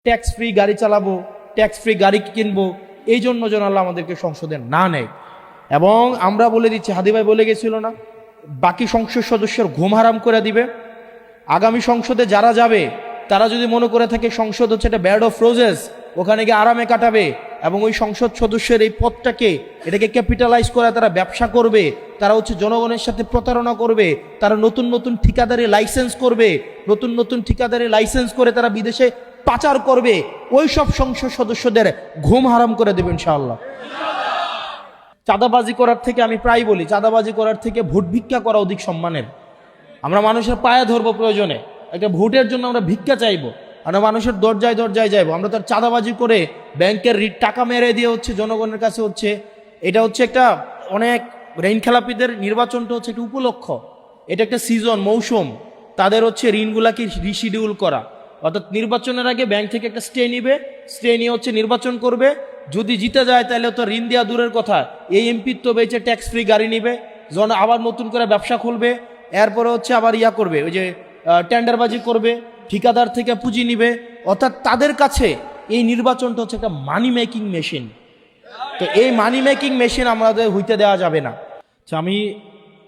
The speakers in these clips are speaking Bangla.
ট্যাক্স ফ্রি গাড়ি চালাবো, ট্যাক্স ফ্রি গাড়ি কিনবো, এই জন্য যেন আল্লাহ আমাদেরকে সংসদে না নেয়। এবং আমরা বলে দিচ্ছি, হাদি ভাই বলে গেছিল না, বাকি সংসদ সদস্যের ঘুম হারাম করে দিবে। আগামী সংসদে যারা যাবে তারা যদি মনে করে থাকে সংসদ হচ্ছে একটা ব্যাড অফ রোজেস, ওখানে গিয়ে আরামে কাটাবে এবং ওই সংসদ সদস্যের এই পদটাকে এটাকে ক্যাপিটালাইজ করে তারা ব্যবসা করবে, তারা হচ্ছে জনগণের সাথে প্রতারণা করবে, তারা নতুন নতুন ঠিকাদারি লাইসেন্স করবে, নতুন নতুন ঠিকাদারি লাইসেন্স করে তারা বিদেশে পাচার করবে, ওই সব সংসদ সদস্যদের ঘুম হারাম করে দেবে ইনশাআল্লাহ। চাঁদাবাজি করার থেকে, আমি প্রায় বলি, চাঁদাবাজি করার থেকে ভোট ভিক্ষা করা অধিক সম্মানের। আমরা মানুষের পায়ে ধরবো, প্রয়োজনে একটা ভোটের জন্য আমরা ভিক্ষা চাইবো, আমরা মানুষের দরজায় দরজায় যাইবো। আমরা তার চাঁদাবাজি করে ব্যাংকের টাকা মেরে দিয়ে হচ্ছে জনগণের কাছে হচ্ছে, এটা হচ্ছে একটা অনেক ঋণ খেলাপিদের নির্বাচনটা হচ্ছে একটা উপলক্ষ, এটা একটা সিজন, মৌসুম, তাদের হচ্ছে ঋণগুলাকে রিশিডিউল করা। অর্থাৎ নির্বাচনের আগে ব্যাংক থেকে একটা স্টে নিবে, স্টে নিয়ে হচ্ছে নির্বাচন করবে, যদি জিতে যায় তাহলে তো ঋণ দেওয়া দূরের কথা, এই এমপির তো বেঁচে ট্যাক্স ফ্রি গাড়ি নিবে, জন আবার নতুন করে ব্যবসা খুলবে, এরপরে হচ্ছে আবার ইয়া করবে, ওই যে টেন্ডারবাজি করবে, ঠিকাদার থেকে পুঁজি নিবে। অর্থাৎ তাদের কাছে এই নির্বাচনটা হচ্ছে একটা মানি মেকিং মেশিন। তো এই মানি মেকিং মেশিন আমাদের হইতে দেওয়া যাবে না। আমি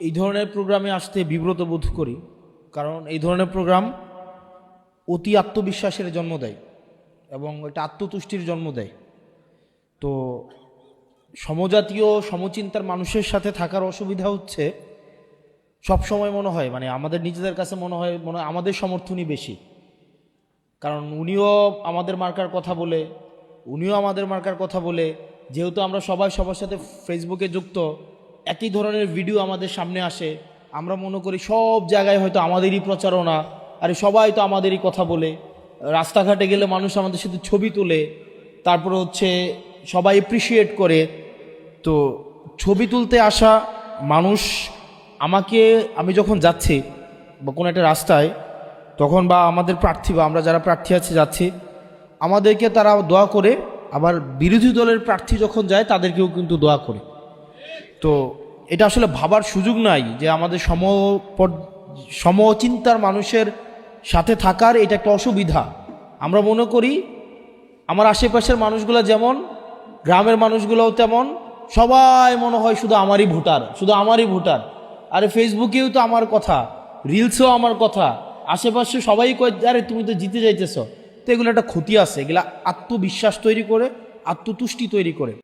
এই ধরনের প্রোগ্রামে আসতে বিব্রত বোধ করি, কারণ এই ধরনের প্রোগ্রাম অতি আত্মবিশ্বাসের জন্ম দেয় এবং এটা আত্মতুষ্টির জন্ম দেয়। তো সমজাতীয় সমচিন্তার মানুষের সাথে থাকার অসুবিধা হচ্ছে, সব সময় মনে হয় মানে আমাদের নিজেদের কাছে মনে হয় আমাদের সমর্থনই বেশি, কারণ উনিও আমাদের মার্কার কথা বলে, উনিও আমাদের মার্কার কথা বলে, যেহেতু আমরা সবাই সবার সাথে ফেসবুকে যুক্ত, একই ধরনের ভিডিও আমাদের সামনে আসে, আমরা মনে করি সব জায়গায় হয়তো আমাদেরই প্রচারণা, আরে সবাই তো আমাদেরই কথা বলে, রাস্তাঘাটে গেলে মানুষ আমাদের সাথে ছবি তোলে, তারপরে হচ্ছে সবাই এপ্রিসিয়েট করে। তো ছবি তুলতে আসা মানুষ আমি যখন যাচ্ছি বা কোনো একটা রাস্তায়, তখন বা আমাদের প্রার্থী বা আমরা যারা প্রার্থী আছে যাচ্ছি, আমাদেরকে তারা দোয়া করে, আবার বিরোধী দলের প্রার্থী যখন যায় তাদেরকেও কিন্তু দোয়া করে। তো এটা আসলে ভাবার সুযোগ নাই যে আমাদের সমচিন্তার মানুষের সাথে থাকার এটা একটা অসুবিধা। আমরা মনে করি আমার আশেপাশের মানুষগুলো যেমন, গ্রামের মানুষগুলোও তেমন, সবাই মনে হয় শুধু আমারই ভোটার, শুধু আমারই ভোটার। আরে ফেসবুকেও তো আমার কথা, রিলসেও আমার কথা, আশেপাশে সবাই কয় আরে তুমি তো জিতে যাইতেছ। তো এগুলো একটা ক্ষতি আছে, এগুলা আত্মবিশ্বাস তৈরি করে, আত্মতুষ্টি তৈরি করে।